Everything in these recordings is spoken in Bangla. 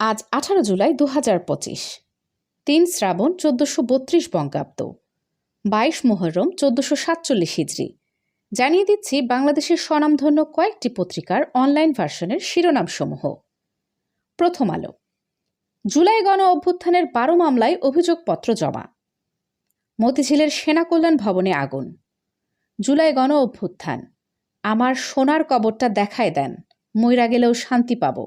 আজ 18 জুলাই 2025, 3 শ্রাবণ 1432 বঙ্গাব্দ, 22 মুহররম 1447 হিজরি। জানিয়ে দিচ্ছি বাংলাদেশের স্বনামধন্য কয়েকটি পত্রিকার অনলাইন ভার্সনের শিরোনামসমূহ। প্রথম আলো। জুলাই গণ অভ্যুত্থানের 12 মামলায় অভিযোগপত্র জমা। মতিঝিলের সেনা কল্যাণ ভবনে আগুন। জুলাই গণ অভ্যুত্থান, আমার সোনার কবরটা দেখায় দেন, মইরা গেলেও শান্তি পাব।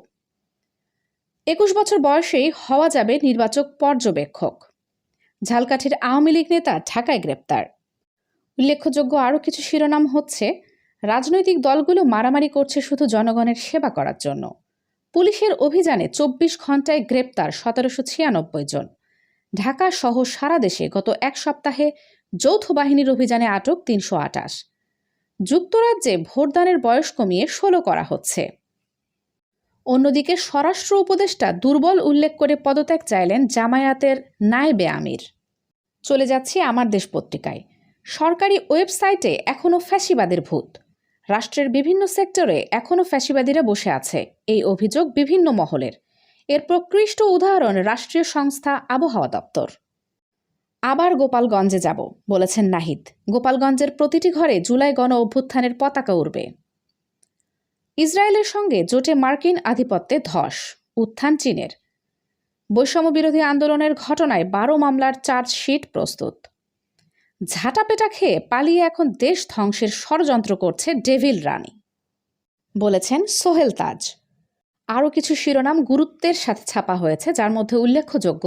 21 বছর বয়সেই হওয়া যাবে নির্বাচক পর্যবেক্ষক। ঝালকাঠির আওয়ামী লীগ নেতা ঢাকায় গ্রেপ্তার। উল্লেখযোগ্য আরও কিছু শিরোনাম হচ্ছে: রাজনৈতিক দলগুলো মারামারি করছে শুধু জনগণের সেবা করার জন্য। পুলিশের অভিযানে 24 ঘণ্টায় গ্রেপ্তার 1796 জন। ঢাকা সহ সারা দেশে গত এক সপ্তাহে যৌথ বাহিনীর অভিযানে আটক 328। যুক্তরাজ্যে ভোটদানের বয়স কমিয়ে 16 করা হচ্ছে। অন্যদিকে স্বরাষ্ট্র উপদেষ্টা দুর্বল উল্লেখ করে পদত্যাগ চাইলেন জামায়াতের নায়েবে আমির। চলে যাচ্ছি আমার দেশ পত্রিকায়। সরকারি ওয়েবসাইটে এখনও ফ্যাসিবাদের ভূত। রাষ্ট্রের বিভিন্ন সেক্টরে এখনও ফ্যাসিবাদীরা বসে আছে, এই অভিযোগ বিভিন্ন মহলের। এর প্রকৃষ্ট উদাহরণ রাষ্ট্রীয় সংস্থা আবহাওয়া দপ্তর। আবার গোপালগঞ্জে যাব বলেছেন নাহিদ। গোপালগঞ্জের প্রতিটি ঘরে জুলাই গণ অভ্যুত্থানের পতাকা উড়বে। ইসরায়েলের সঙ্গে জোটে মার্কিন আধিপত্যে ধস, উত্থান চীনের। বৈষম্য বিরোধী আন্দোলনের ঘটনায় 12 মামলার চার্জশিট প্রস্তুত। ঝাঁটাপেটা খেয়ে পালিয়ে এখন দেশ ধ্বংসের ষড়যন্ত্র করছে ডেভিল রানী, বলেছেন সোহেল তাজ। আরও কিছু শিরোনাম গুরুত্বের সাথে ছাপা হয়েছে, যার মধ্যে উল্লেখযোগ্য: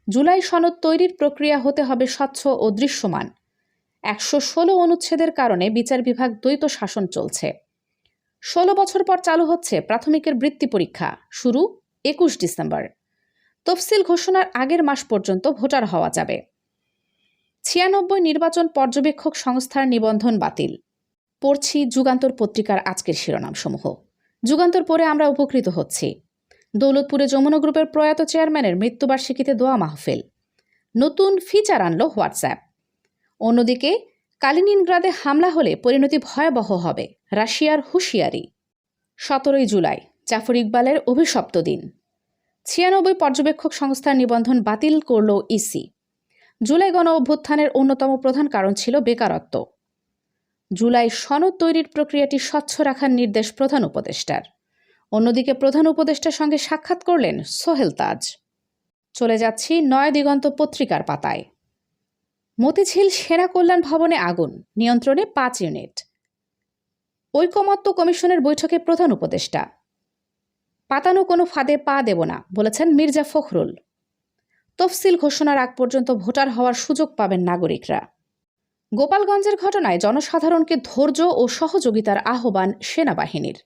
জুলাই সনদ তৈরির প্রক্রিয়া হতে হবে স্বচ্ছ ও দৃশ্যমান। 116 অনুচ্ছেদের কারণে বিচার বিভাগ দ্বৈত শাসন চলছে। 16 বছর পর চালু হচ্ছে প্রাথমিকের বৃত্তি পরীক্ষা, শুরু 21 ডিসেম্বর। তফসিল ঘোষণার আগের মাস পর্যন্ত ভোটার হওয়া যাবে। 96 নির্বাচন পর্যবেক্ষক সংস্থার নিবন্ধন বাতিল। পড়ছি যুগান্তর পত্রিকার আজকের শিরোনামসমূহ। যুগান্তর পড়ে আমরা উপকৃত হচ্ছি। দৌলতপুরে যমুনা গ্রুপের প্রয়াত চেয়ারম্যানের মৃত্যুবার্ষিকীতে দোয়া মাহফিল। নতুন ফিচার আনল হোয়াটসঅ্যাপ। অন্যদিকে কালিনিনগ্রাদে হামলা হলে পরিণতি ভয়াবহ হবে, রাশিয়ার হুঁশিয়ারি। 17 জুলাই জাফর ইকবালের অভিশপ্ত দিন। 96 পর্যবেক্ষক সংস্থার নিবন্ধন বাতিল করল ইসি। জুলাই গণ অভ্যুত্থানের অন্যতম প্রধান কারণ ছিল বেকারত্ব। জুলাই সনদ তৈরির প্রক্রিয়াটি স্বচ্ছ রাখার নির্দেশ প্রধান উপদেষ্টার। অন্যদিকে প্রধান উপদেষ্টার সঙ্গে সাক্ষাৎ করলেন সোহেল তাজ। চলে যাচ্ছি নয়া দিগন্ত পত্রিকার পাতায়। মতিঝিল সেনা কল্যাণ ভবনে আগুন, নিয়ন্ত্রণে 5 ইউনিট। ঐকমত্য কমিশনের বৈঠকে প্রধান উপদেষ্টা। পাতানো কোনো ফাঁদে পা দেব না, বলেছেন মির্জা ফখরুল। তফসিল ঘোষণার আগ পর্যন্ত ভোটার হওয়ার সুযোগ পাবেন নাগরিকরা। গোপালগঞ্জের ঘটনায় জনসাধারণকে ধৈর্য ও সহযোগিতার আহ্বান সেনাবাহিনীর।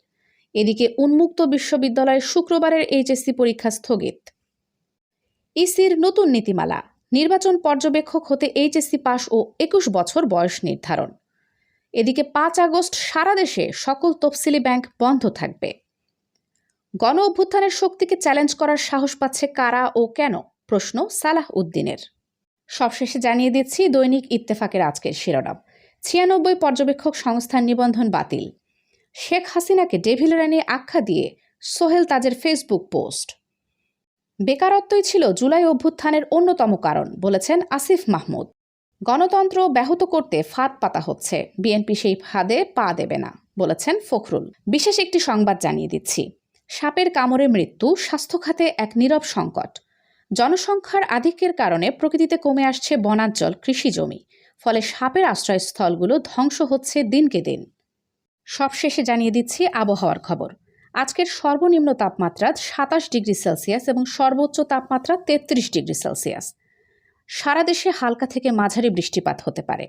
এদিকে উন্মুক্ত বিশ্ববিদ্যালয়ে শুক্রবারের এইচএসসি পরীক্ষা স্থগিত। ইসির নতুন নীতিমালা, নির্বাচন পর্যবেক্ষক হতে এইচএসসি পাস ও 21 বছর বয়স নির্ধারণ। এদিকে 5 আগস্ট সারা দেশে সকল তফসিলি ব্যাংক বন্ধ থাকবে। গণ অভ্যুত্থানের শক্তিকে চ্যালেঞ্জ করার সাহস পাচ্ছে কারা ও কেন, প্রশ্ন সালাহ উদ্দিনের। সবশেষে জানিয়ে দিচ্ছি দৈনিক ইত্তেফাকের আজকের শিরোনাম। 96 পর্যবেক্ষক সংস্থার নিবন্ধন বাতিল। শেখ হাসিনাকে ডেভিল রানী আখ্যা দিয়ে সোহেল তাজের ফেসবুক পোস্ট। বেকারত্বই ছিল জুলাই অভ্যুত্থানের অন্যতম কারণ, বলেছেন আসিফ মাহমুদ। গণতন্ত্র ব্যাহত করতে ফাঁদ পাতা হচ্ছে, বিএনপি সেই ফাঁদে পা দেবে না, বলেছেন ফখরুল। বিশেষ একটি সংবাদ জানিয়ে দিচ্ছি। সাপের কামড়ে মৃত্যু, স্বাস্থ্য খাতে এক নীরব সংকট। জনসংখ্যার আধিক্যের কারণে প্রকৃতিতে কমে আসছে বনাঞ্চল, কৃষি জমি, ফলে সাপের আশ্রয়স্থলগুলো ধ্বংস হচ্ছে দিনকে দিন। সবশেষে জানিয়ে দিচ্ছি আবহাওয়ার খবর। আজকের সর্বনিম্ন তাপমাত্রা 27 ডিগ্রি সেলসিয়াস এবং সর্বোচ্চ তাপমাত্রা 33 ডিগ্রি সেলসিয়াস। সারা দেশে হালকা থেকে মাঝারি বৃষ্টিপাত হতে পারে।